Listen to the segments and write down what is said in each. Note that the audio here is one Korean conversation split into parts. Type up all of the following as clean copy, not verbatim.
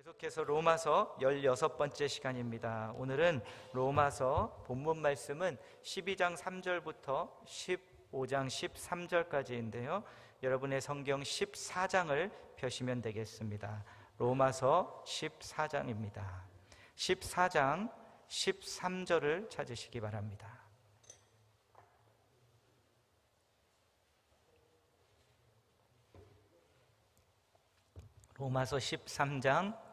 계속해서 로마서 16번째 시간입니다. 오늘은 로마서 본문 말씀은 12장 3절부터 15장 13절까지인데요. 여러분의 성경 14장을 펴시면 되겠습니다. 로마서 14장입니다. 14장 13절을 찾으시기 바랍니다. 로마서 14장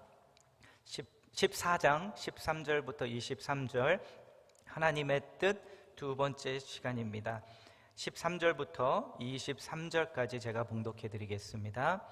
13절부터 23절 하나님의 뜻 두 번째 시간입니다. 13절부터 23절까지 제가 봉독해 드리겠습니다.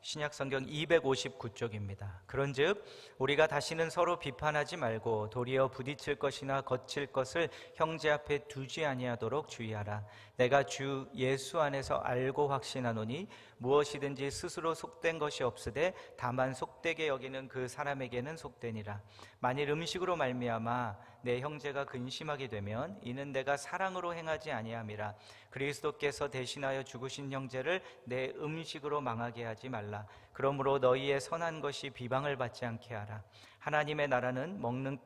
신약성경 259쪽입니다. 그런즉 우리가 다시는 서로 비판하지 말고 도리어 부딪힐 것이나 거칠 것을 형제 앞에 두지 아니하도록 주의하라. 내가 주 예수 안에서 알고 확신하노니 무엇이든지 스스로 속된 것이 없으되 다만 속되게 여기는 그 사람에게는 속되니라. 만일 음식으로 말미암아 내 형제가 근심하게 되면 이는 내가 사랑으로 행하지 아니함이라. 그리스도께서 대신하여 죽으신 형제를 내 음식으로 망하게 하지 말라. 그러므로 너희의 선한 것이 비방을 받지 않게 하라. 하나님의 나라는 먹는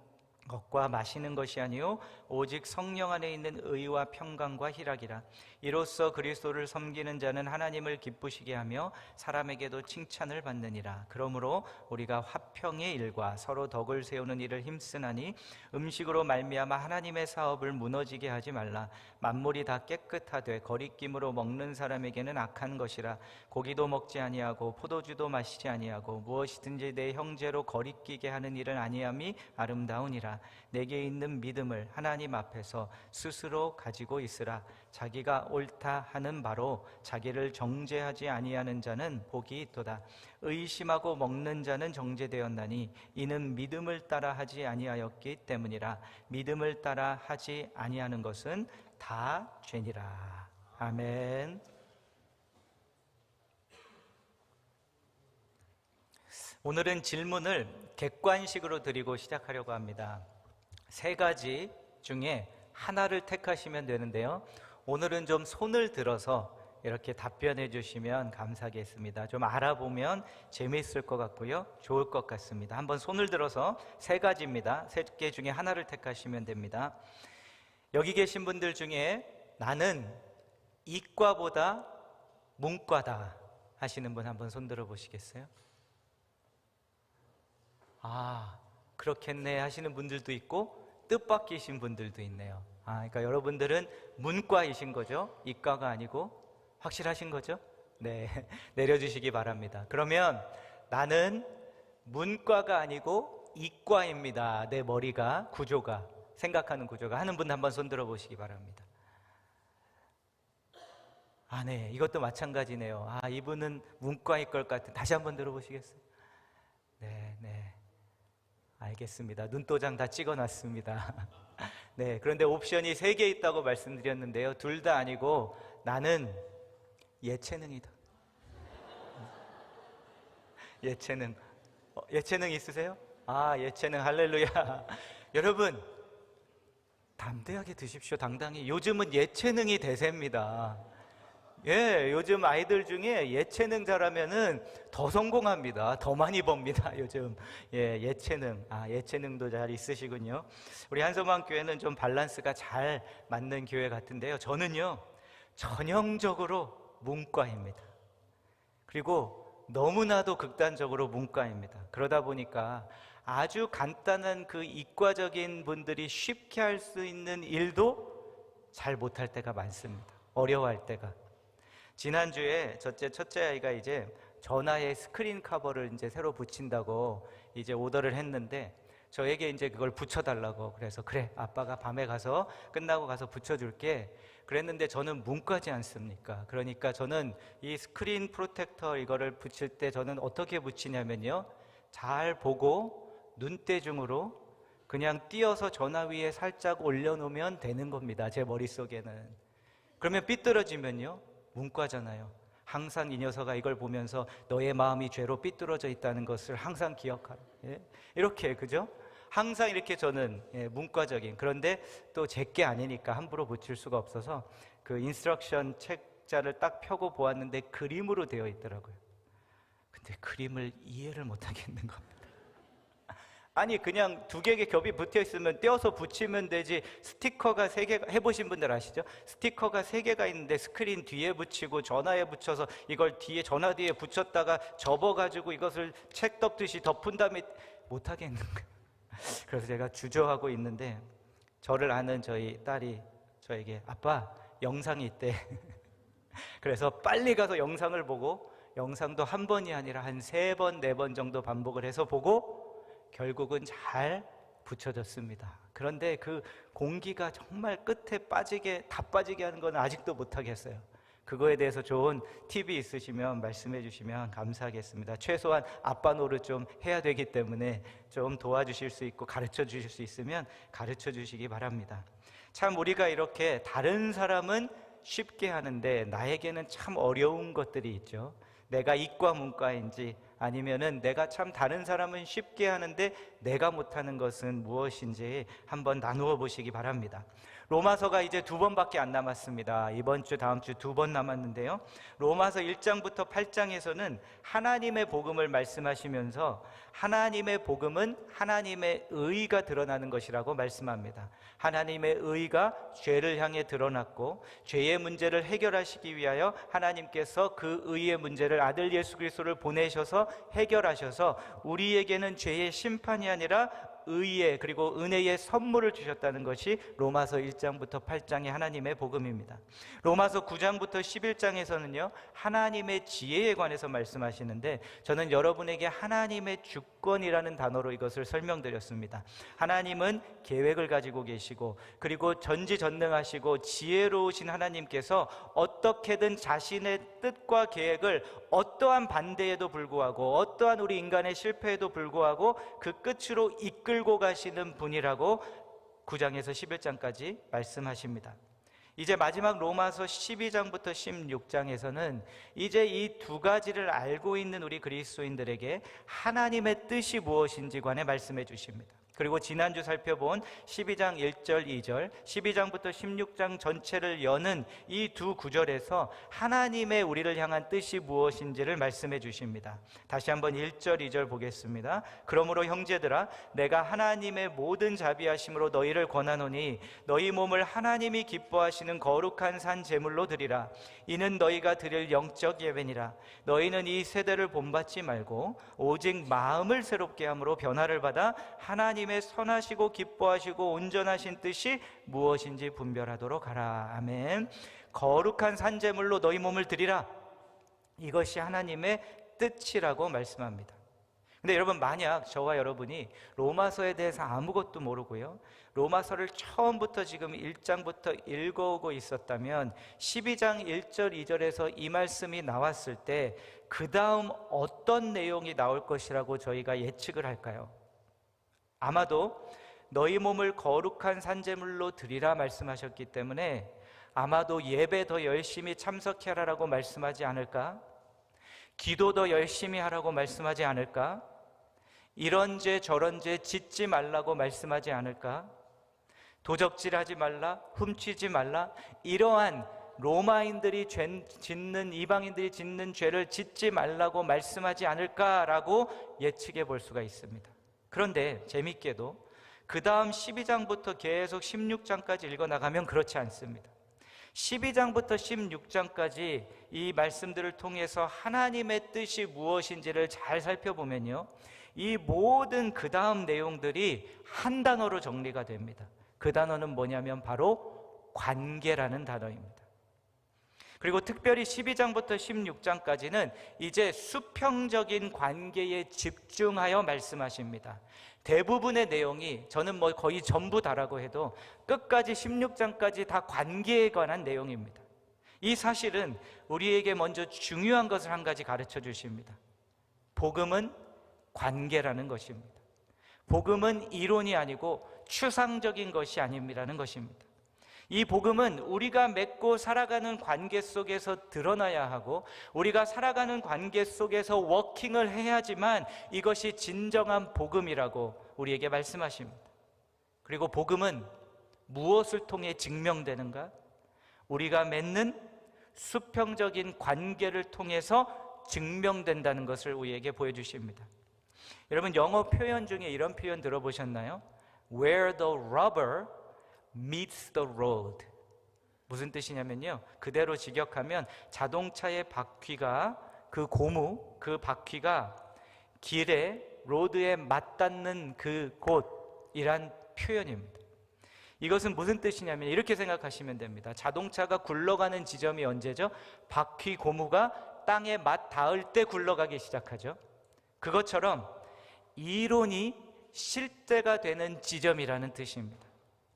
것과 마시는 것이 아니요 오직 성령 안에 있는 의와 평강과 희락이라. 이로써 그리스도를 섬기는 자는 하나님을 기쁘시게 하며 사람에게도 칭찬을 받느니라. 그러므로 우리가 화평의 일과 서로 덕을 세우는 일을 힘쓰나니 음식으로 말미암아 하나님의 사업을 무너지게 하지 말라. 만물이 다 깨끗하되 거리낌으로 먹는 사람에게는 악한 것이라. 고기도 먹지 아니하고 포도주도 마시지 아니하고 무엇이든지 내 형제로 거리끼게 하는 일은 아니함이 아름다우니라. 내게 있는 믿음을 하나님 앞에서 스스로 가지고 있으라. 자기가 옳다 하는 바로 자기를 정죄하지 아니하는 자는 복이 있도다. 의심하고 먹는 자는 정죄되었나니 이는 믿음을 따라 하지 아니하였기 때문이라. 믿음을 따라 하지 아니하는 것은 다 죄니라. 아멘. 오늘은 질문을 객관식으로 드리고 시작하려고 합니다. 세 가지 중에 하나를 택하시면 되는데요. 오늘은 좀 손을 들어서 이렇게 답변해 주시면 감사하겠습니다. 좀 알아보면 재미있을 것 같고요. 좋을 것 같습니다. 한번 손을 들어서 세 가지입니다. 세 개 중에 하나를 택하시면 됩니다. 여기 계신 분들 중에 나는 이과보다 문과다 하시는 분 한번 손 들어 보시겠어요? 아, 그렇겠네 하시는 분들도 있고 뜻밖이신 분들도 있네요. 그러니까 여러분들은 문과이신 거죠? 이과가 아니고 확실하신 거죠? 네, 내려주시기 바랍니다. 그러면 나는 문과가 아니고 이과입니다. 내 머리가 구조가 생각하는 구조가 하는 분 한번 손 들어 보시기 바랍니다. 네, 이것도 마찬가지네요. 이분은 문과일 것 같은. 다시 한번 들어보시겠어요? 네. 알겠습니다. 눈도장 다 찍어놨습니다. 네, 그런데 옵션이 3개 있다고 말씀드렸는데요. 둘 다 아니고 나는 예체능이다. 예체능. 예체능 있으세요? 예체능 할렐루야. 여러분 담대하게 드십시오. 당당히. 요즘은 예체능이 대세입니다. 요즘 아이들 중에 예체능 잘하면은 더 성공합니다. 더 많이 법니다. 요즘 예체능, 예체능도 잘 있으시군요. 우리 한서방 교회는 좀 밸런스가 잘 맞는 교회 같은데요. 저는요 전형적으로 문과입니다. 그리고 너무나도 극단적으로 문과입니다. 그러다 보니까 아주 간단한 그 이과적인 분들이 쉽게 할 수 있는 일도 잘 못할 때가 많습니다. 어려워할 때가. 지난주에 첫째 아이가 이제 전화에 스크린 커버를 이제 새로 붙인다고 이제 오더를 했는데 저에게 이제 그걸 붙여달라고 그래서 그래 아빠가 밤에 가서 끝나고 가서 붙여줄게 그랬는데 저는 문과지 않습니까? 그러니까 저는 이 스크린 프로텍터 이거를 붙일 때 저는 어떻게 붙이냐면요 잘 보고 눈대중으로 그냥 띄어서 전화 위에 살짝 올려놓으면 되는 겁니다. 제 머릿속에는. 그러면 삐뚤어지면요 문과잖아요. 항상 이 녀석아 이걸 보면서 너의 마음이 죄로 삐뚤어져 있다는 것을 항상 기억하라. 이렇게 그죠? 항상 이렇게 저는 문과적인. 그런데 또 제게 아니니까 함부로 붙일 수가 없어서 그 인스트럭션 책자를 딱 펴고 보았는데 그림으로 되어 있더라고요. 근데 그림을 이해를 못 하겠는 겁니다. 아니 그냥 두 개의 겹이 붙어 있으면 떼어서 붙이면 되지. 스티커가 세 개가, 해보신 분들 아시죠? 스티커가 세 개가 있는데 스크린 뒤에 붙이고 전화에 붙여서 이걸 뒤에 전화 뒤에 붙였다가 접어가지고 이것을 책 덮듯이 덮은 다음에 못 하겠는 거예요. 그래서 제가 주저하고 있는데 저를 아는 저희 딸이 저에게 아빠 영상이 있대. 그래서 빨리 가서 영상을 보고 영상도 한 번이 아니라 한 3번, 4번 정도 반복을 해서 보고 결국은 잘 붙여졌습니다. 그런데 그 공기가 정말 끝에 다 빠지게 하는 건 아직도 못하겠어요. 그거에 대해서 좋은 팁이 있으시면 말씀해 주시면 감사하겠습니다. 최소한 아빠 노릇 좀 해야 되기 때문에 좀 도와주실 수 있고 가르쳐 주실 수 있으면 가르쳐 주시기 바랍니다. 참 우리가 이렇게 다른 사람은 쉽게 하는데 나에게는 참 어려운 것들이 있죠. 내가 이과 문과인지 아니면은 내가 참 다른 사람은 쉽게 하는데 내가 못하는 것은 무엇인지 한번 나누어 보시기 바랍니다. 로마서가 이제 2번밖에 안 남았습니다. 이번 주 다음 주 2번 남았는데요, 로마서 1장부터 8장에서는 하나님의 복음을 말씀하시면서 하나님의 복음은 하나님의 의가 드러나는 것이라고 말씀합니다. 하나님의 의가 죄를 향해 드러났고 죄의 문제를 해결하시기 위하여 하나님께서 그 의의 문제를 아들 예수 그리스도를 보내셔서 해결하셔서 우리에게는 죄의 심판이 아니라 의의 그리고 은혜의 선물을 주셨다는 것이 로마서 1장부터 8장의 하나님의 복음입니다. 로마서 9장부터 11장에서는요 하나님의 지혜에 관해서 말씀하시는데 저는 여러분에게 하나님의 주권이라는 단어로 이것을 설명드렸습니다. 하나님은 계획을 가지고 계시고 그리고 전지전능하시고 지혜로우신 하나님께서 어떻게든 자신의 뜻과 계획을 어떠한 반대에도 불구하고 어떠한 우리 인간의 실패에도 불구하고 그 끝으로 이끌고 가시는 분이라고 9장에서 11장까지 말씀하십니다. 이제 마지막 로마서 12장부터 16장에서는 이제 이 두 가지를 알고 있는 우리 그리스도인들에게 하나님의 뜻이 무엇인지 관해 말씀해 주십니다. 그리고 지난주 살펴본 12장 1절 2절 12장부터 16장 전체를 여는 이 두 구절에서 하나님의 우리를 향한 뜻이 무엇인지를 말씀해 주십니다. 다시 한번 1절 2절 보겠습니다. 그러므로 형제들아 내가 하나님의 모든 자비하심으로 너희를 권하노니 너희 몸을 하나님이 기뻐하시는 거룩한 산 제물로 드리라. 이는 너희가 드릴 영적 예배니라. 너희는 이 세대를 본받지 말고 오직 마음을 새롭게 함으로 변화를 받아 하나님의 선하시고 기뻐하시고 온전하신 뜻이 무엇인지 분별하도록 하라. 아멘. 거룩한 산제물로 너희 몸을 드리라. 이것이 하나님의 뜻이라고 말씀합니다. 근데 여러분 만약 저와 여러분이 로마서에 대해서 아무것도 모르고요 로마서를 처음부터 지금 1장부터 읽어오고 있었다면 12장 1절 2절에서 이 말씀이 나왔을 때 그 다음 어떤 내용이 나올 것이라고 저희가 예측을 할까요? 아마도 너희 몸을 거룩한 산제물로 드리라 말씀하셨기 때문에 아마도 예배 더 열심히 참석해라라고 말씀하지 않을까? 기도 더 열심히 하라고 말씀하지 않을까? 이런 죄 저런 죄 짓지 말라고 말씀하지 않을까? 도적질하지 말라, 훔치지 말라, 이러한 로마인들이 짓는 이방인들이 짓는 죄를 짓지 말라고 말씀하지 않을까라고 예측해 볼 수가 있습니다. 그런데 재밌게도 그 다음 12장부터 계속 16장까지 읽어나가면 그렇지 않습니다. 12장부터 16장까지 이 말씀들을 통해서 하나님의 뜻이 무엇인지를 잘 살펴보면요 이 모든 그 다음 내용들이 한 단어로 정리가 됩니다. 그 단어는 뭐냐면 바로 관계라는 단어입니다. 그리고 특별히 12장부터 16장까지는 이제 수평적인 관계에 집중하여 말씀하십니다. 대부분의 내용이 저는 거의 전부 다라고 해도 끝까지 16장까지 다 관계에 관한 내용입니다. 이 사실은 우리에게 먼저 중요한 것을 한 가지 가르쳐 주십니다. 복음은 관계라는 것입니다. 복음은 이론이 아니고 추상적인 것이 아니라는 것입니다. 이 복음은 우리가 맺고 살아가는 관계 속에서 드러나야 하고 우리가 살아가는 관계 속에서 워킹을 해야지만 이것이 진정한 복음이라고 우리에게 말씀하십니다. 그리고 복음은 무엇을 통해 증명되는가? 우리가 맺는 수평적인 관계를 통해서 증명된다는 것을 우리에게 보여주십니다. 여러분 영어 표현 중에 이런 표현 들어보셨나요? Where the rubber meets the road. 무슨 뜻이냐면요, 그대로 직역하면 자동차의 바퀴가, 그 고무, 그 바퀴가 길에, 로드에 맞닿는 그 곳이란 표현입니다. 이것은 무슨 뜻이냐면 이렇게 생각하시면 됩니다. 자동차가 굴러가는 지점이 언제죠? 바퀴 고무가 땅에 맞닿을 때 굴러가기 시작하죠. 그것처럼 이론이 실제가 되는 지점이라는 뜻입니다.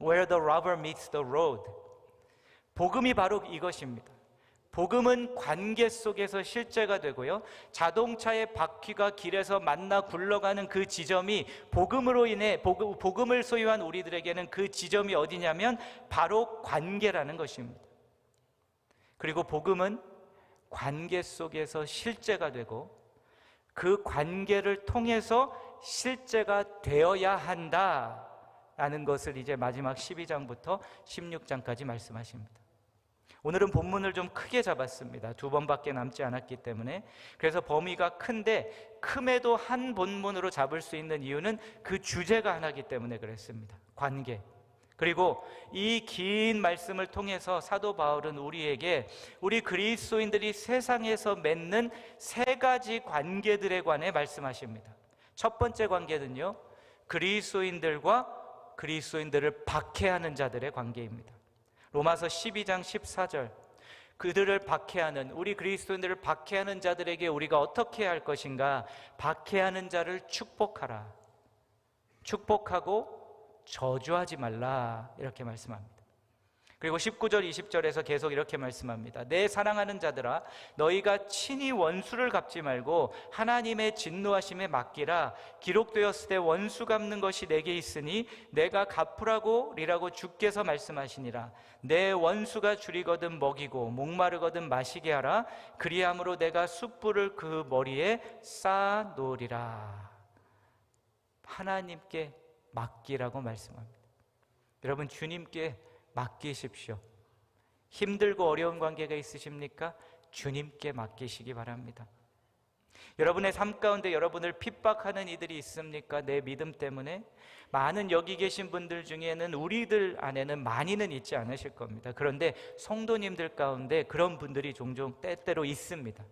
Where the rubber meets the road. 복음이 바로 이것입니다. 복음은 관계 속에서 실제가 되고요, 자동차의 바퀴가 길에서 만나 굴러가는 그 지점이 복음으로 인해, 복음을 소유한 우리들에게는 그 지점이 어디냐면 바로 관계라는 것입니다. 그리고 복음은 관계 속에서 실제가 되고 그 관계를 통해서 실제가 되어야 한다라는 것을 이제 마지막 12장부터 16장까지 말씀하십니다. 오늘은 본문을 좀 크게 잡았습니다. 2번밖에 남지 않았기 때문에. 그래서 범위가 큰데 큼에도 한 본문으로 잡을 수 있는 이유는 그 주제가 하나이기 때문에 그랬습니다. 관계. 그리고 이 긴 말씀을 통해서 사도 바울은 우리에게 우리 그리스도인들이 세상에서 맺는 세 가지 관계들에 관해 말씀하십니다. 첫 번째 관계는요, 그리스도인들과 그리스도인들을 박해하는 자들의 관계입니다. 로마서 12장 14절, 그들을 박해하는, 우리 그리스도인들을 박해하는 자들에게 우리가 어떻게 해야 할 것인가? 박해하는 자를 축복하라. 축복하고 저주하지 말라, 이렇게 말씀합니다. 그리고 19절 20절에서 계속 이렇게 말씀합니다. 내 사랑하는 자들아, 너희가 친히 원수를 갚지 말고 하나님의 진노하심에 맡기라. 기록되었을 때 원수 갚는 것이 내게 있으니 내가 갚으라고 리라고 주께서 말씀하시니라. 내 원수가 줄이거든 먹이고 목마르거든 마시게 하라. 그리함으로 내가 숯불을 그 머리에 쌓아 놓으리라. 하나님께 맡기라고 말씀합니다. 여러분, 주님께 맡기십시오. 힘들고 어려운 관계가 있으십니까? 주님께 맡기시기 바랍니다. 여러분의 삶 가운데 여러분을 핍박하는 이들이 있습니까? 내 믿음 때문에? 많은 여기 계신 분들 중에는 우리들 안에는 많이는 있지 않으실 겁니다. 그런데 성도님들 가운데 그런 분들이 종종 때때로 있습니다.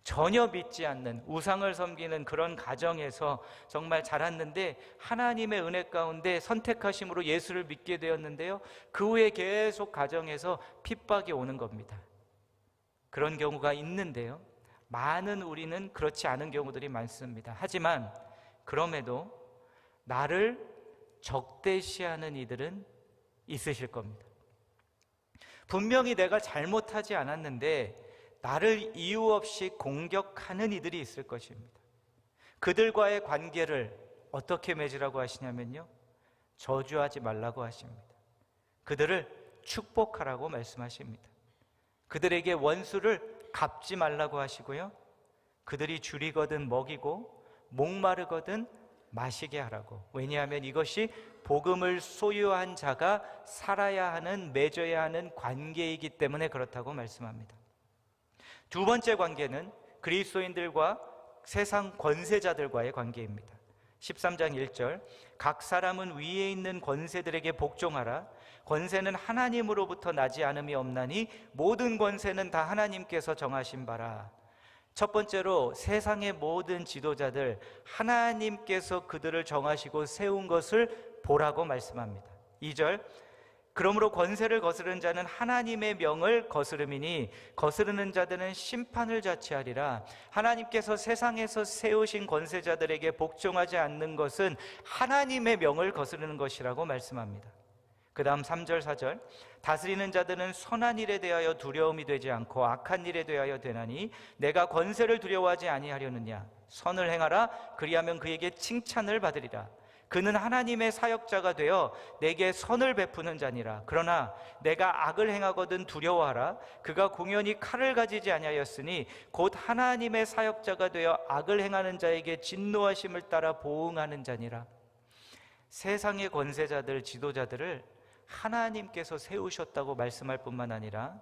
전혀 믿지 않는, 우상을 섬기는 그런 가정에서 정말 자랐는데 하나님의 은혜 가운데 선택하심으로 예수를 믿게 되었는데요, 그 후에 계속 가정에서 핍박이 오는 겁니다. 그런 경우가 있는데요, 많은 우리는 그렇지 않은 경우들이 많습니다. 하지만 그럼에도 나를 적대시하는 이들은 있으실 겁니다. 분명히 내가 잘못하지 않았는데 나를 이유 없이 공격하는 이들이 있을 것입니다. 그들과의 관계를 어떻게 맺으라고 하시냐면요, 저주하지 말라고 하십니다. 그들을 축복하라고 말씀하십니다. 그들에게 원수를 갚지 말라고 하시고요, 그들이 줄이거든 먹이고 목마르거든 마시게 하라고. 왜냐하면 이것이 복음을 소유한 자가 살아야 하는, 맺어야 하는 관계이기 때문에 그렇다고 말씀합니다. 두 번째 관계는 그리스도인들과 세상 권세자들과의 관계입니다. 13장 1절, 각 사람은 위에 있는 권세들에게 복종하라. 권세는 하나님으로부터 나지 않음이 없나니 모든 권세는 다 하나님께서 정하신 바라. 첫 번째로 세상의 모든 지도자들, 하나님께서 그들을 정하시고 세운 것을 보라고 말씀합니다. 2절, 그러므로 권세를 거스르는 자는 하나님의 명을 거스름이니 거스르는 자들은 심판을 자취하리라. 하나님께서 세상에서 세우신 권세자들에게 복종하지 않는 것은 하나님의 명을 거스르는 것이라고 말씀합니다. 그 다음 3절 4절, 다스리는 자들은 선한 일에 대하여 두려움이 되지 않고 악한 일에 대하여 되나니 내가 권세를 두려워하지 아니하려느냐. 선을 행하라. 그리하면 그에게 칭찬을 받으리라. 그는 하나님의 사역자가 되어 내게 선을 베푸는 자니라. 그러나 내가 악을 행하거든 두려워하라. 그가 공연히 칼을 가지지 아니하였으니 곧 하나님의 사역자가 되어 악을 행하는 자에게 진노하심을 따라 보응하는 자니라. 세상의 권세자들, 지도자들을 하나님께서 세우셨다고 말씀할 뿐만 아니라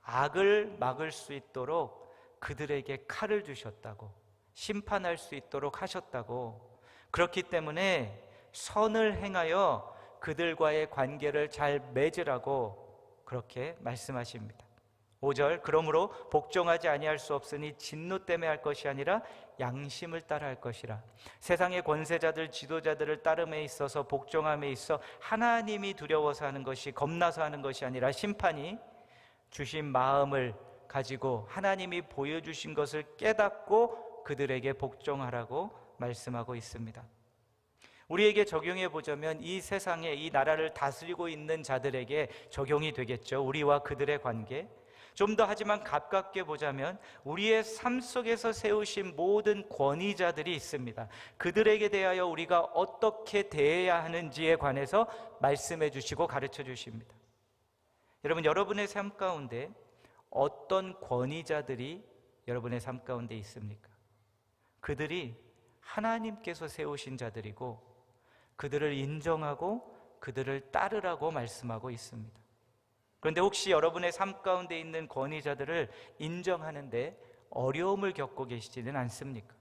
악을 막을 수 있도록 그들에게 칼을 주셨다고, 심판할 수 있도록 하셨다고, 그렇기 때문에 선을 행하여 그들과의 관계를 잘 맺으라고 그렇게 말씀하십니다. 5절, 그러므로 복종하지 아니할 수 없으니 진노 때문에 할 것이 아니라 양심을 따라 할 것이라. 세상의 권세자들, 지도자들을 따름에 있어서, 복종함에 있어 하나님이 두려워서 하는 것이, 겁나서 하는 것이 아니라 심판이 주신 마음을 가지고 하나님이 보여주신 것을 깨닫고 그들에게 복종하라고 말씀하고 있습니다. 우리에게 적용해 보자면 이 세상에, 이 나라를 다스리고 있는 자들에게 적용이 되겠죠. 우리와 그들의 관계. 좀 더 하지만 가깝게 보자면 우리의 삶 속에서 세우신 모든 권위자들이 있습니다. 그들에게 대하여 우리가 어떻게 대해야 하는지에 관해서 말씀해 주시고 가르쳐 주십니다. 여러분, 여러분의 삶 가운데 어떤 권위자들이 여러분의 삶 가운데 있습니까? 그들이 하나님께서 세우신 자들이고 그들을 인정하고 그들을 따르라고 말씀하고 있습니다. 그런데 혹시 여러분의 삶 가운데 있는 권위자들을 인정하는데 어려움을 겪고 계시지는 않습니까?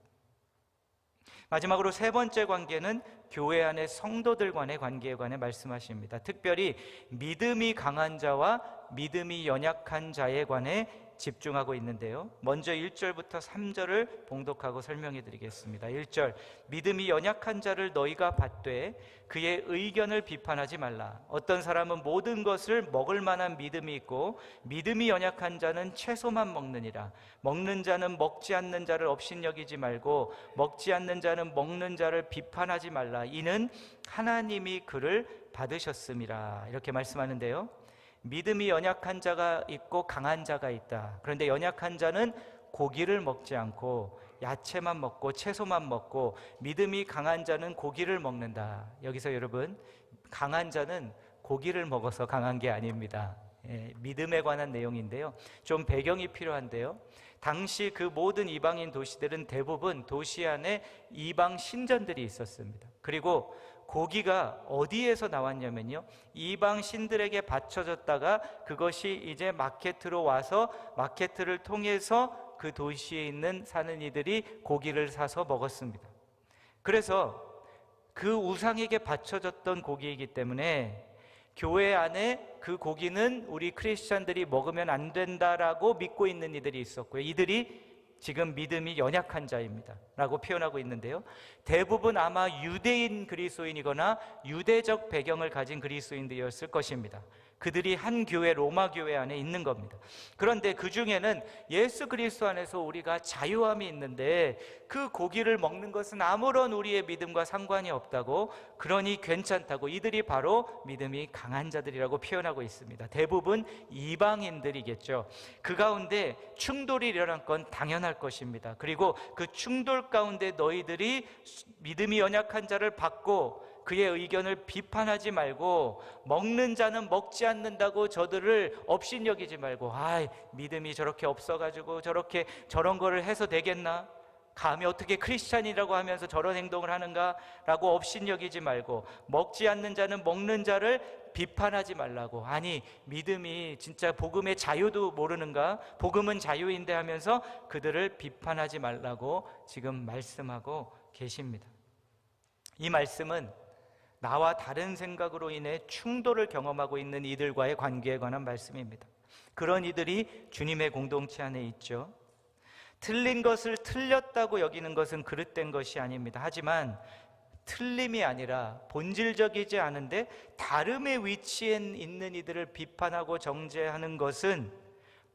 마지막으로 세 번째 관계는 교회 안의 성도들 간의 관계에 관해 말씀하십니다. 특별히 믿음이 강한 자와 믿음이 연약한 자에 관해 집중하고 있는데요, 먼저 1절부터 3절을 봉독하고 설명해 드리겠습니다. 1절, 믿음이 연약한 자를 너희가 받되 그의 의견을 비판하지 말라. 어떤 사람은 모든 것을 먹을 만한 믿음이 있고 믿음이 연약한 자는 채소만 먹느니라. 먹는 자는 먹지 않는 자를 업신여기지 말고 먹지 않는 자는 먹는 자를 비판하지 말라. 이는 하나님이 그를 받으셨음이라. 이렇게 말씀하는데요, 믿음이 연약한 자가 있고 강한 자가 있다. 그런데 연약한 자는 고기를 먹지 않고 야채만 먹고 채소만 먹고, 믿음이 강한 자는 고기를 먹는다. 여기서 여러분, 강한 자는 고기를 먹어서 강한 게 아닙니다. 믿음에 관한 내용인데요, 좀 배경이 필요한데요, 당시 그 모든 이방인 도시들은 대부분 도시 안에 이방 신전들이 있었습니다. 그리고 고기가 어디에서 나왔냐면요, 이방 신들에게 바쳐졌다가 그것이 이제 마케트로 와서 마케트를 통해서 그 도시에 있는 사는 이들이 고기를 사서 먹었습니다. 그래서 그 우상에게 바쳐졌던 고기이기 때문에 교회 안에 그 고기는 우리 크리스찬들이 먹으면 안 된다라고 믿고 있는 이들이 있었고요, 이들이 지금 믿음이 연약한 자입니다 라고 표현하고 있는데요, 대부분 아마 유대인 그리스도인이거나 유대적 배경을 가진 그리스도인들이었을 것입니다. 그들이 한 교회, 로마 교회 안에 있는 겁니다. 그런데 그 중에는 예수 그리스도 안에서 우리가 자유함이 있는데 그 고기를 먹는 것은 아무런 우리의 믿음과 상관이 없다고, 그러니 괜찮다고, 이들이 바로 믿음이 강한 자들이라고 표현하고 있습니다. 대부분 이방인들이겠죠. 그 가운데 충돌이 일어난 건 당연할 것입니다. 그리고 그 충돌 가운데 너희들이 믿음이 연약한 자를 받고 그의 의견을 비판하지 말고, 먹는 자는 먹지 않는다고 저들을 업신여기지 말고, 믿음이 저렇게 없어가지고 저런 거를 해서 되겠나? 감히 어떻게 크리스찬이라고 하면서 저런 행동을 하는가? 라고 업신여기지 말고, 먹지 않는 자는 먹는 자를 비판하지 말라고. 아니, 믿음이 진짜 복음의 자유도 모르는가? 복음은 자유인데 하면서 그들을 비판하지 말라고 지금 말씀하고 계십니다. 이 말씀은 나와 다른 생각으로 인해 충돌을 경험하고 있는 이들과의 관계에 관한 말씀입니다. 그런 이들이 주님의 공동체 안에 있죠. 틀린 것을 틀렸다고 여기는 것은 그릇된 것이 아닙니다. 하지만 틀림이 아니라 본질적이지 않은데 다름의 위치에 있는 이들을 비판하고 정죄하는 것은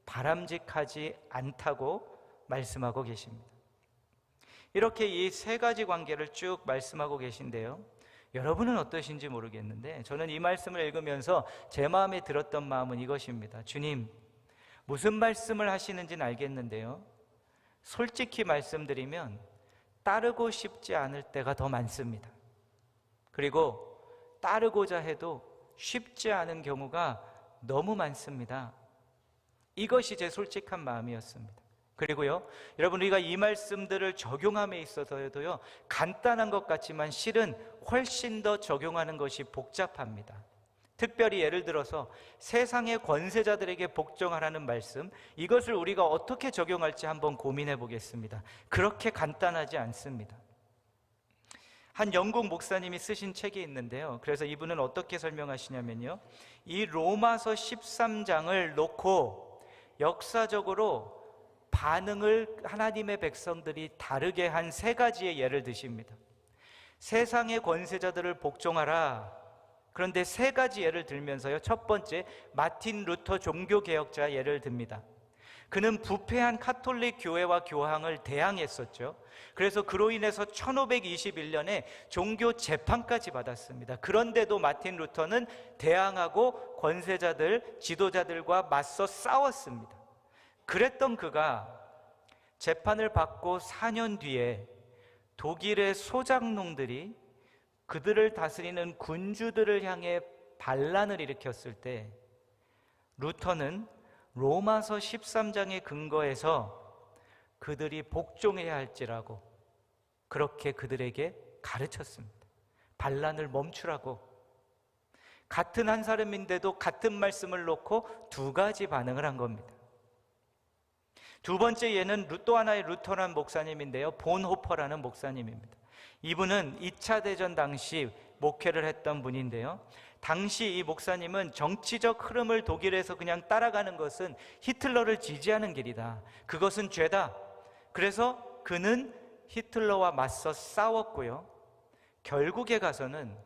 바람직하지 않다고 말씀하고 계십니다. 이렇게 이 세 가지 관계를 쭉 말씀하고 계신데요, 여러분은 어떠신지 모르겠는데 저는 이 말씀을 읽으면서 제 마음에 들었던 마음은 이것입니다. 주님, 무슨 말씀을 하시는지는 알겠는데요, 솔직히 말씀드리면 따르고 싶지 않을 때가 더 많습니다. 그리고 따르고자 해도 쉽지 않은 경우가 너무 많습니다. 이것이 제 솔직한 마음이었습니다. 그리고요, 여러분, 우리가 이 말씀들을 적용함에 있어서도요, 간단한 것 같지만 실은 훨씬 더 적용하는 것이 복잡합니다. 특별히 예를 들어서 세상의 권세자들에게 복종하라는 말씀, 이것을 우리가 어떻게 적용할지 한번 고민해 보겠습니다. 그렇게 간단하지 않습니다. 한 영국 목사님이 쓰신 책이 있는데요, 그래서 이분은 어떻게 설명하시냐면요, 이 로마서 13장을 놓고 역사적으로 반응을 하나님의 백성들이 다르게 한 세 가지의 예를 드십니다. 세상의 권세자들을 복종하라. 그런데 세 가지 예를 들면서요, 첫 번째, 마틴 루터 종교개혁자 예를 듭니다. 그는 부패한 카톨릭 교회와 교황을 대항했었죠. 그래서 그로 인해서 1521년에 종교 재판까지 받았습니다. 그런데도 마틴 루터는 대항하고 권세자들, 지도자들과 맞서 싸웠습니다. 그랬던 그가 재판을 받고 4년 뒤에 독일의 소장농들이 그들을 다스리는 군주들을 향해 반란을 일으켰을 때 루터는 로마서 13장의 근거에서 그들이 복종해야 할지라고 그렇게 그들에게 가르쳤습니다. 반란을 멈추라고. 같은 한 사람인데도 같은 말씀을 놓고 두 가지 반응을 한 겁니다. 두 번째 예는 또 하나의 루터란 목사님인데요, 본호퍼라는 목사님입니다. 이분은 2차 대전 당시 목회를 했던 분인데요, 당시 이 목사님은 정치적 흐름을 독일에서 그냥 따라가는 것은 히틀러를 지지하는 길이다, 그것은 죄다. 그래서 그는 히틀러와 맞서 싸웠고요, 결국에 가서는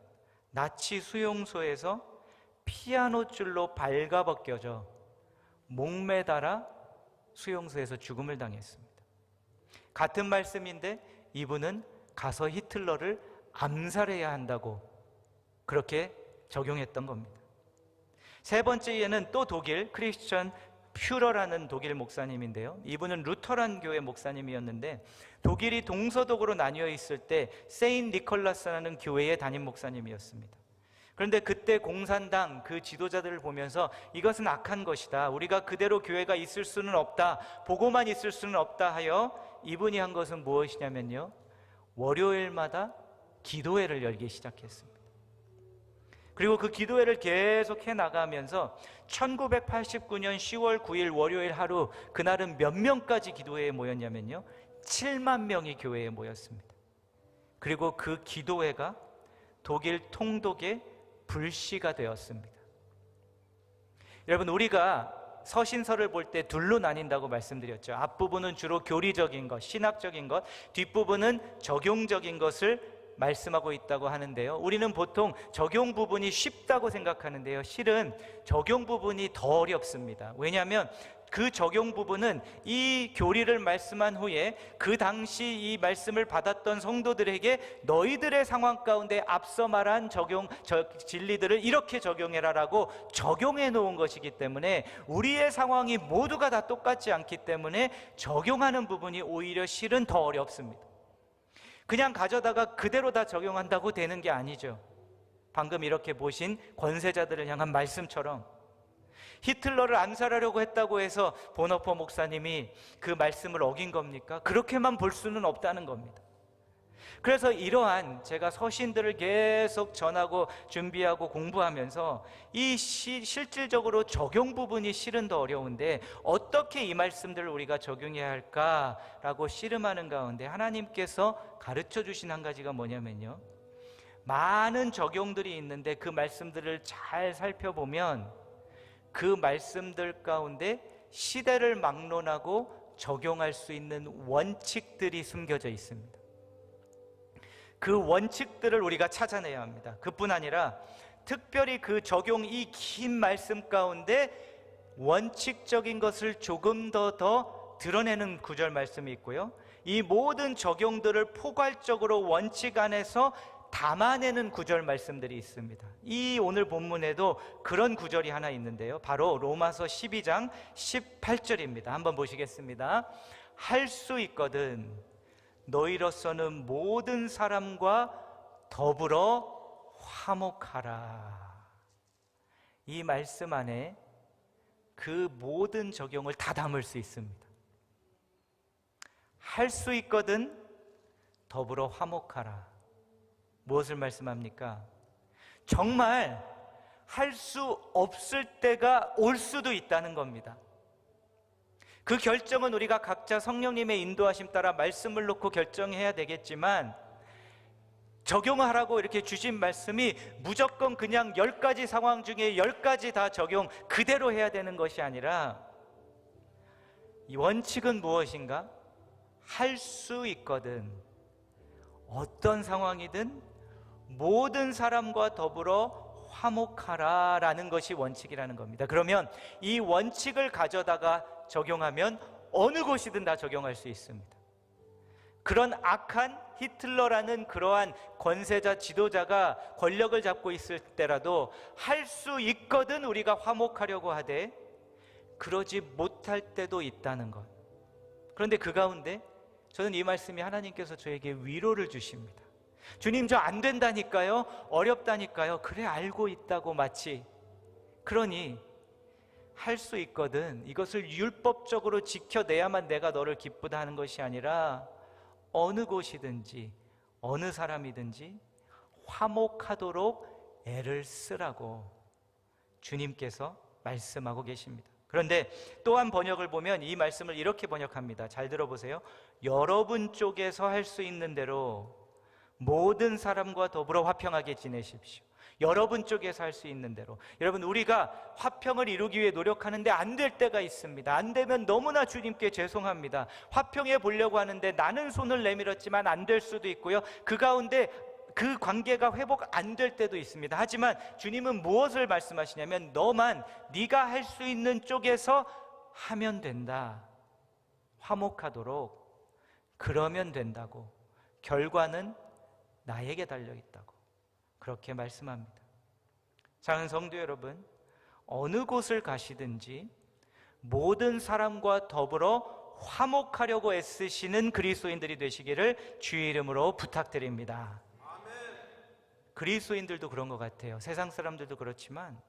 나치 수용소에서 피아노 줄로 발가벗겨져 목매달아 수용소에서 죽음을 당했습니다. 같은 말씀인데 이분은 가서 히틀러를 암살해야 한다고 그렇게 적용했던 겁니다. 세 번째 예는 또 독일 크리스천 퓨러라는 독일 목사님인데요, 이분은 루터란 교회 목사님이었는데 독일이 동서독으로 나뉘어 있을 때 세인 니콜라스라는 교회의 담임 목사님이었습니다. 그런데 그때 공산당 그 지도자들을 보면서 이것은 악한 것이다, 우리가 그대로 교회가 있을 수는 없다, 보고만 있을 수는 없다 하여 이분이 한 것은 무엇이냐면요, 월요일마다 기도회를 열기 시작했습니다. 그리고 그 기도회를 계속 해나가면서 1989년 10월 9일 월요일 하루, 그날은 몇 명까지 기도회에 모였냐면요, 7만 명이 교회에 모였습니다. 그리고 그 기도회가 독일 통독의 불씨가 되었습니다. 여러분, 우리가 서신서를 볼 때 둘로 나뉜다고 말씀드렸죠. 앞부분은 주로 교리적인 것, 신학적인 것, 뒷부분은 적용적인 것을 말씀하고 있다고 하는데요, 우리는 보통 적용 부분이 쉽다고 생각하는데요, 실은 적용 부분이 더 어렵습니다. 왜냐하면 그 적용 부분은 이 교리를 말씀한 후에 그 당시 이 말씀을 받았던 성도들에게 너희들의 상황 가운데 앞서 말한 진리들을 이렇게 적용해라라고 적용해 놓은 것이기 때문에 우리의 상황이 모두가 다 똑같지 않기 때문에 적용하는 부분이 오히려 실은 더 어렵습니다. 그냥 가져다가 그대로 다 적용한다고 되는 게 아니죠. 방금 이렇게 보신 권세자들을 향한 말씀처럼 히틀러를 암살하려고 했다고 해서 본호퍼 목사님이 그 말씀을 어긴 겁니까? 그렇게만 볼 수는 없다는 겁니다. 그래서 이러한 제가 서신들을 계속 전하고 준비하고 공부하면서 이 실질적으로 적용 부분이 실은 더 어려운데 어떻게 이 말씀들을 우리가 적용해야 할까라고 씨름하는 가운데 하나님께서 가르쳐 주신 한 가지가 뭐냐면요, 많은 적용들이 있는데 그 말씀들을 잘 살펴보면 그 말씀들 가운데 시대를 막론하고 적용할 수 있는 원칙들이 숨겨져 있습니다. 그 원칙들을 우리가 찾아내야 합니다. 그뿐 아니라 특별히 그 적용, 이 긴 말씀 가운데 원칙적인 것을 조금 더 드러내는 구절 말씀이 있고요, 이 모든 적용들을 포괄적으로 원칙 안에서 담아내는 구절 말씀들이 있습니다. 이 오늘 본문에도 그런 구절이 하나 있는데요, 바로 로마서 12장 18절입니다. 한번 보시겠습니다. 할 수 있거든 너희로서는 모든 사람과 더불어 화목하라. 이 말씀 안에 그 모든 적용을 다 담을 수 있습니다. 할 수 있거든 더불어 화목하라. 무엇을 말씀합니까? 정말 할 수 없을 때가 올 수도 있다는 겁니다. 그 결정은 우리가 각자 성령님의 인도하심 따라 말씀을 놓고 결정해야 되겠지만, 적용하라고 이렇게 주신 말씀이 무조건 그냥 10가지 상황 중에 10가지 다 적용 그대로 해야 되는 것이 아니라, 이 원칙은 무엇인가? 할 수 있거든, 어떤 상황이든 모든 사람과 더불어 화목하라 라는 것이 원칙이라는 겁니다. 그러면 이 원칙을 가져다가 적용하면 어느 곳이든 다 적용할 수 있습니다. 그런 악한 히틀러라는 그러한 권세자 지도자가 권력을 잡고 있을 때라도 할 수 있거든 우리가 화목하려고 하되 그러지 못할 때도 있다는 것. 그런데 그 가운데 저는 이 말씀이 하나님께서 저에게 위로를 주십니다. 주님, 저 안 된다니까요, 어렵다니까요. 그래, 알고 있다고 마치. 그러니 할 수 있거든 이것을 율법적으로 지켜내야만 내가 너를 기쁘다 하는 것이 아니라 어느 곳이든지 어느 사람이든지 화목하도록 애를 쓰라고 주님께서 말씀하고 계십니다. 그런데 또한 번역을 보면 이 말씀을 이렇게 번역합니다. 잘 들어보세요. 여러분 쪽에서 할 수 있는 대로 모든 사람과 더불어 화평하게 지내십시오. 여러분 쪽에서 할 수 있는 대로. 여러분, 우리가 화평을 이루기 위해 노력하는데 안 될 때가 있습니다. 안 되면 너무나 주님께 죄송합니다. 화평해 보려고 하는데 나는 손을 내밀었지만 안 될 수도 있고요, 그 가운데 그 관계가 회복 안 될 때도 있습니다. 하지만 주님은 무엇을 말씀하시냐면, 너만 네가 할 수 있는 쪽에서 하면 된다. 화목하도록 그러면 된다고. 결과는 나에게 달려있다고 그렇게 말씀합니다. 사랑하는 성도 여러분, 어느 곳을 가시든지 모든 사람과 더불어 화목하려고 애쓰시는 그리스도인들이 되시기를 주의 이름으로 부탁드립니다. 그리스도인들도 그런 것 같아요. 세상 사람들도 그렇지만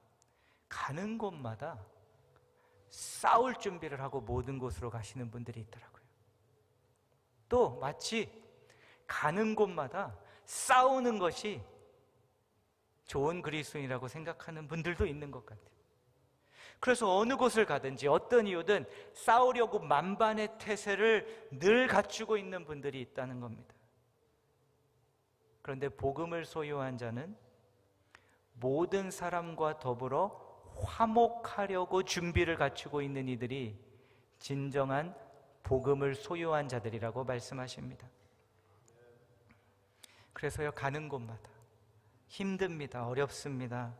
가는 곳마다 싸울 준비를 하고 모든 곳으로 가시는 분들이 있더라고요. 또 마치 가는 곳마다 싸우는 것이 좋은 그리스도인이라고 생각하는 분들도 있는 것 같아요. 그래서 어느 곳을 가든지 어떤 이유든 싸우려고 만반의 태세를 늘 갖추고 있는 분들이 있다는 겁니다. 그런데 복음을 소유한 자는 모든 사람과 더불어 화목하려고 준비를 갖추고 있는 이들이 진정한 복음을 소유한 자들이라고 말씀하십니다. 그래서요, 가는 곳마다 힘듭니다. 어렵습니다.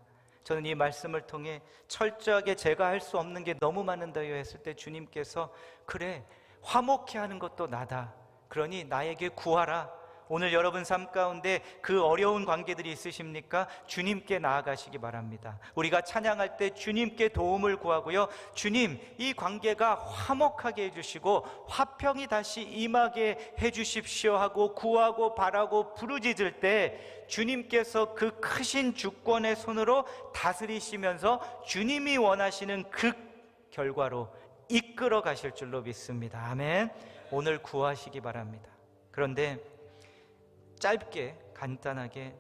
저는 이 말씀을 통해 철저하게 제가 할 수 없는 게 너무 많은데요 했을 때 주님께서 그래, 화목해 하는 것도 나다. 그러니 나에게 구하라. 오늘 여러분 삶 가운데 그 어려운 관계들이 있으십니까? 주님께 나아가시기 바랍니다. 우리가 찬양할 때 주님께 도움을 구하고요, 주님, 이 관계가 화목하게 해주시고 화평이 다시 임하게 해주십시오 하고 구하고 바라고 부르짖을 때 주님께서 그 크신 주권의 손으로 다스리시면서 주님이 원하시는 그 결과로 이끌어 가실 줄로 믿습니다. 아멘. 오늘 구하시기 바랍니다. 그런데 짧게 간단하게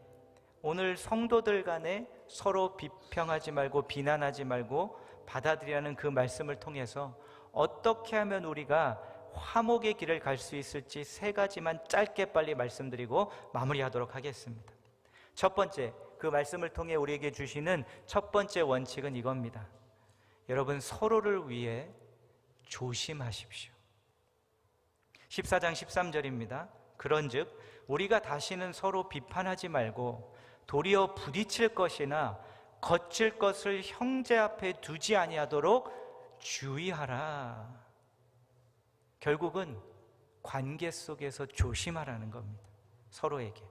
오늘 성도들 간에 서로 비평하지 말고 비난하지 말고 받아들이라는 그 말씀을 통해서 어떻게 하면 우리가 화목의 길을 갈 수 있을지 3가지만 짧게 빨리 말씀드리고 마무리하도록 하겠습니다. 첫 번째, 그 말씀을 통해 우리에게 주시는 첫 번째 원칙은 이겁니다. 여러분, 서로를 위해 조심하십시오. 14장 13절입니다. 그런즉 우리가 다시는 서로 비판하지 말고 도리어 부딪힐 것이나 거칠 것을 형제 앞에 두지 아니하도록 주의하라. 결국은 관계 속에서 조심하라는 겁니다. 서로에게.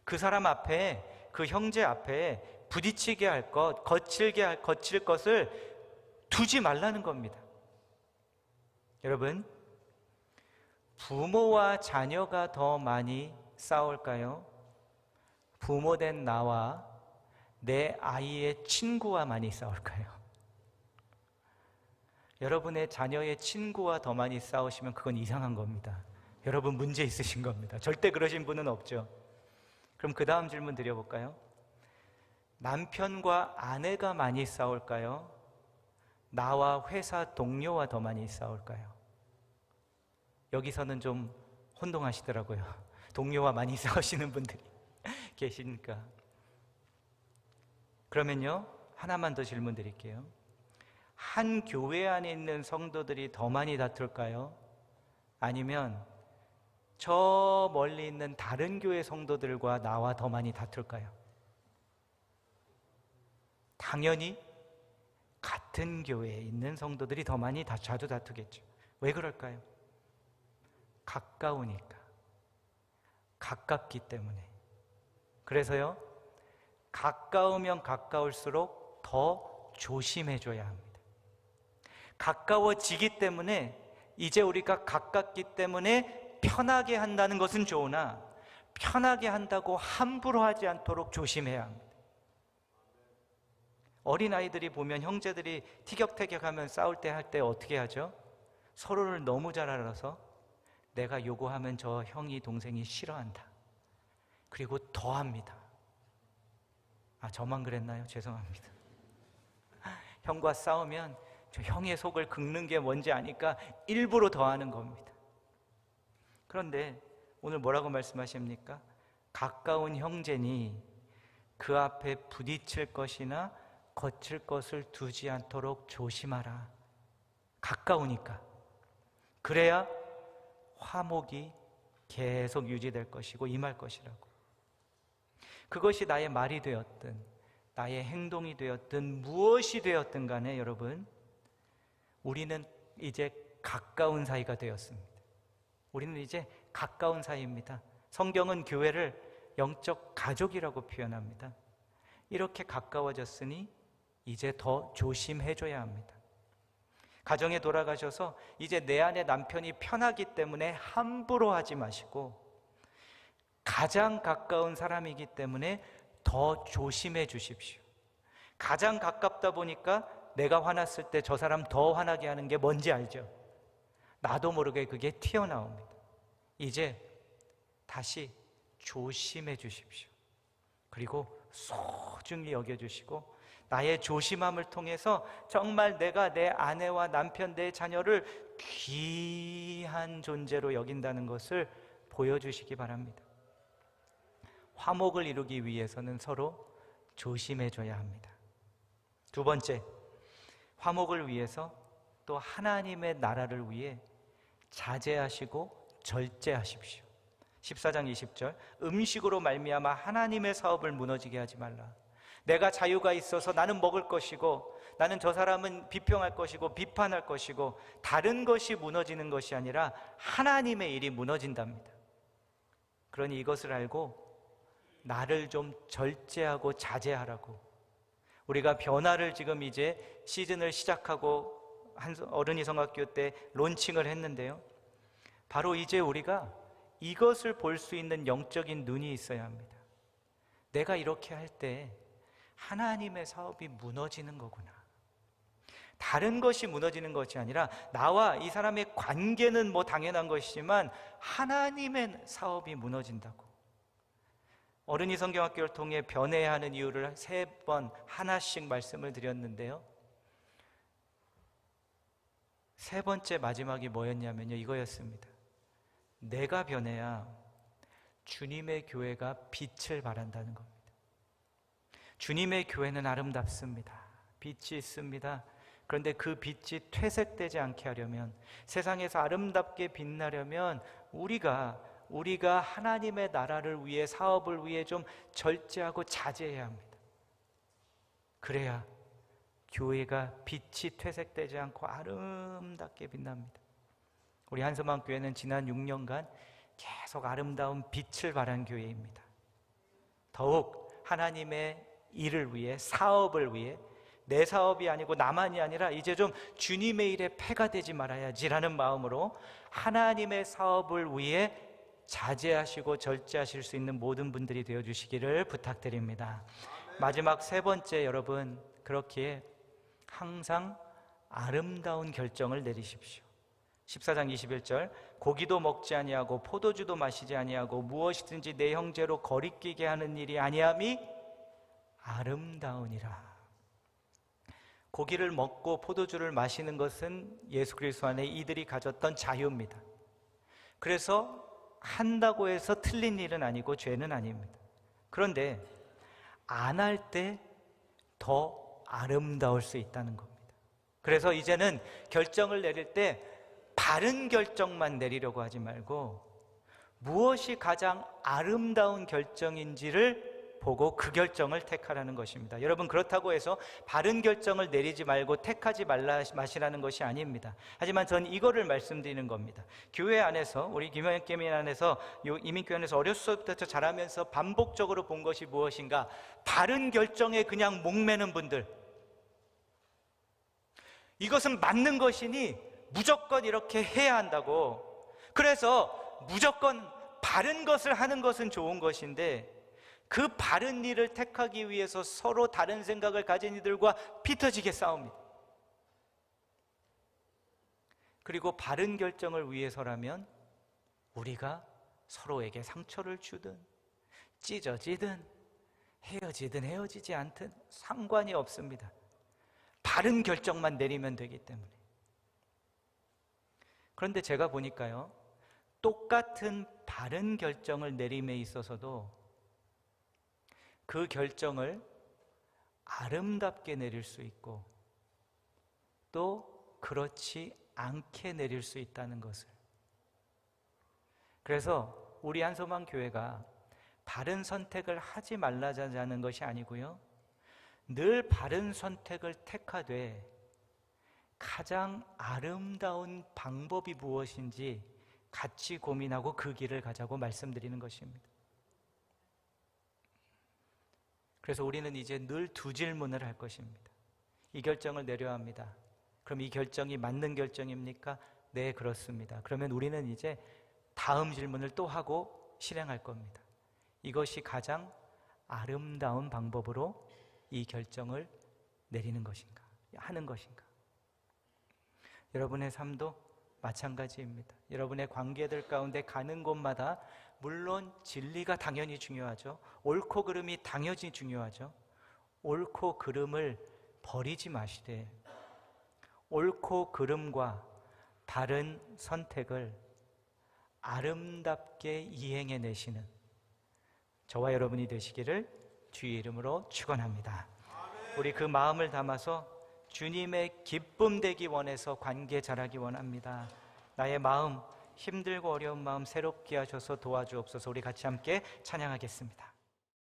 그 사람 앞에, 그 형제 앞에 부딪히게 할 것, 거칠 것을 두지 말라는 겁니다. 여러분, 부모와 자녀가 더 많이 싸울까요? 부모된 나와 내 아이의 친구와 많이 싸울까요? 여러분의 자녀의 친구와 더 많이 싸우시면 그건 이상한 겁니다. 여러분 문제 있으신 겁니다. 절대 그러신 분은 없죠. 그럼 그 다음 질문 드려볼까요? 남편과 아내가 많이 싸울까요? 나와 회사 동료와 더 많이 싸울까요? 여기서는 좀 혼동하시더라고요. 동료와 많이 싸우시는 분들이 계시니까. 그러면요, 하나만 더 질문 드릴게요. 한 교회 안에 있는 성도들이 더 많이 다툴까요? 아니면 저 멀리 있는 다른 교회 성도들과 나와 더 많이 다툴까요? 당연히 같은 교회에 있는 성도들이 더 많이 자주 다투겠죠. 왜 그럴까요? 가까우니까. 가깝기 때문에. 그래서요, 가까우면 가까울수록 더 조심해줘야 합니다. 가까워지기 때문에, 이제 우리가 가깝기 때문에 편하게 한다는 것은 좋으나 편하게 한다고 함부로 하지 않도록 조심해야 합니다. 어린아이들이 보면 형제들이 티격태격하면 싸울 때 할 때 어떻게 하죠? 서로를 너무 잘 알아서 내가 요구하면 저 형이 동생이 싫어한다. 그리고 더 합니다. 저만 그랬나요? 죄송합니다. 형과 싸우면 저 형의 속을 긁는 게 뭔지 아니까 일부러 더 하는 겁니다. 그런데 오늘 뭐라고 말씀하십니까? 가까운 형제니 그 앞에 부딪힐 것이나 거칠 것을 두지 않도록 조심하라. 가까우니까. 그래야 화목이 계속 유지될 것이고 임할 것이라고. 그것이 나의 말이 되었든 나의 행동이 되었든 무엇이 되었든 간에 여러분, 우리는 이제 가까운 사이가 되었습니다. 우리는 이제 가까운 사이입니다. 성경은 교회를 영적 가족이라고 표현합니다. 이렇게 가까워졌으니 이제 더 조심해줘야 합니다. 가정에 돌아가셔서 이제 내 안에 남편이 편하기 때문에 함부로 하지 마시고, 가장 가까운 사람이기 때문에 더 조심해 주십시오. 가장 가깝다 보니까 내가 화났을 때 저 사람 더 화나게 하는 게 뭔지 알죠? 나도 모르게 그게 튀어나옵니다. 이제 다시 조심해 주십시오. 그리고 소중히 여겨주시고, 나의 조심함을 통해서 정말 내가 내 아내와 남편, 내 자녀를 귀한 존재로 여긴다는 것을 보여주시기 바랍니다. 화목을 이루기 위해서는 서로 조심해줘야 합니다. 두 번째, 화목을 위해서 또 하나님의 나라를 위해 자제하시고 절제하십시오. 14장 20절, 음식으로 말미암아 하나님의 사업을 무너지게 하지 말라. 내가 자유가 있어서 나는 먹을 것이고, 나는 저 사람은 비평할 것이고 비판할 것이고, 다른 것이 무너지는 것이 아니라 하나님의 일이 무너진답니다. 그러니 이것을 알고 나를 좀 절제하고 자제하라고. 우리가 변화를 지금 이제 시즌을 시작하고 어른이 성학교 때 론칭을 했는데요, 바로 이제 우리가 이것을 볼 수 있는 영적인 눈이 있어야 합니다. 내가 이렇게 할 때 하나님의 사업이 무너지는 거구나. 다른 것이 무너지는 것이 아니라 나와 이 사람의 관계는 뭐 당연한 것이지만 하나님의 사업이 무너진다고. 어른이 성경학교를 통해 변해야 하는 이유를 3번 하나씩 말씀을 드렸는데요, 3번째 마지막이 뭐였냐면요, 이거였습니다. 내가 변해야 주님의 교회가 빛을 발한다는 겁니다. 주님의 교회는 아름답습니다. 빛이 있습니다. 그런데 그 빛이 퇴색되지 않게 하려면, 세상에서 아름답게 빛나려면 우리가 하나님의 나라를 위해, 사업을 위해 좀 절제하고 자제해야 합니다. 그래야 교회가 빛이 퇴색되지 않고 아름답게 빛납니다. 우리 한서만 교회는 지난 6년간 계속 아름다운 빛을 발한 교회입니다. 더욱 하나님의 일을 위해, 사업을 위해, 내 사업이 아니고 나만이 아니라 이제 좀 주님의 일에 폐가 되지 말아야지라는 마음으로 하나님의 사업을 위해 자제하시고 절제하실 수 있는 모든 분들이 되어주시기를 부탁드립니다. 마지막 3번째, 여러분, 그렇게 항상 아름다운 결정을 내리십시오. 14장 21절, 고기도 먹지 아니하고 포도주도 마시지 아니하고 무엇이든지 내 형제로 거리끼게 하는 일이 아니함이 아름다우니라. 고기를 먹고 포도주를 마시는 것은 예수 그리스도 안에 이들이 가졌던 자유입니다. 그래서 한다고 해서 틀린 일은 아니고 죄는 아닙니다. 그런데 안 할 때 더 아름다울 수 있다는 겁니다. 그래서 이제는 결정을 내릴 때 바른 결정만 내리려고 하지 말고 무엇이 가장 아름다운 결정인지를 보고 그 결정을 택하라는 것입니다. 여러분, 그렇다고 해서 바른 결정을 내리지 말고 택하지 마시라는 것이 아닙니다. 하지만 전 이거를 말씀드리는 겁니다. 교회 안에서, 우리 이민교회 안에서, 이민교회 안에서 어렸을 때부터 자라면서 반복적으로 본 것이 무엇인가? 바른 결정에 그냥 목매는 분들, 이것은 맞는 것이니 무조건 이렇게 해야 한다고, 그래서 무조건 바른 것을 하는 것은 좋은 것인데 그 바른 일을 택하기 위해서 서로 다른 생각을 가진 이들과 피터지게 싸웁니다. 그리고 바른 결정을 위해서라면 우리가 서로에게 상처를 주든 찢어지든 헤어지든 헤어지지 않든 상관이 없습니다. 바른 결정만 내리면 되기 때문에. 그런데 제가 보니까요, 똑같은 바른 결정을 내림에 있어서도 그 결정을 아름답게 내릴 수 있고 또 그렇지 않게 내릴 수 있다는 것을. 그래서 우리 한소망 교회가 바른 선택을 하지 말라자는 것이 아니고요, 늘 바른 선택을 택하되 가장 아름다운 방법이 무엇인지 같이 고민하고 그 길을 가자고 말씀드리는 것입니다. 그래서 우리는 이제 늘 두 질문을 할 것입니다. 이 결정을 내려야 합니다. 그럼 이 결정이 맞는 결정입니까? 네, 그렇습니다. 그러면 우리는 이제 다음 질문을 또 하고 실행할 겁니다. 이것이 가장 아름다운 방법으로 이 결정을 내리는 것인가, 하는 것인가? 여러분의 삶도 마찬가지입니다. 여러분의 관계들 가운데 가는 곳마다 물론 진리가 당연히 중요하죠. 옳고 그름이 당연히 중요하죠. 옳고 그름을 버리지 마시되 옳고 그름과 바른 선택을 아름답게 이행해내시는 저와 여러분이 되시기를 주의 이름으로 축원합니다. 우리 그 마음을 담아서 주님의 기쁨 되기 원해서 관계 잘하기 원합니다. 나의 마음, 힘들고 어려운 마음 새롭게 하셔서 도와주옵소서. 우리 같이 함께 찬양하겠습니다.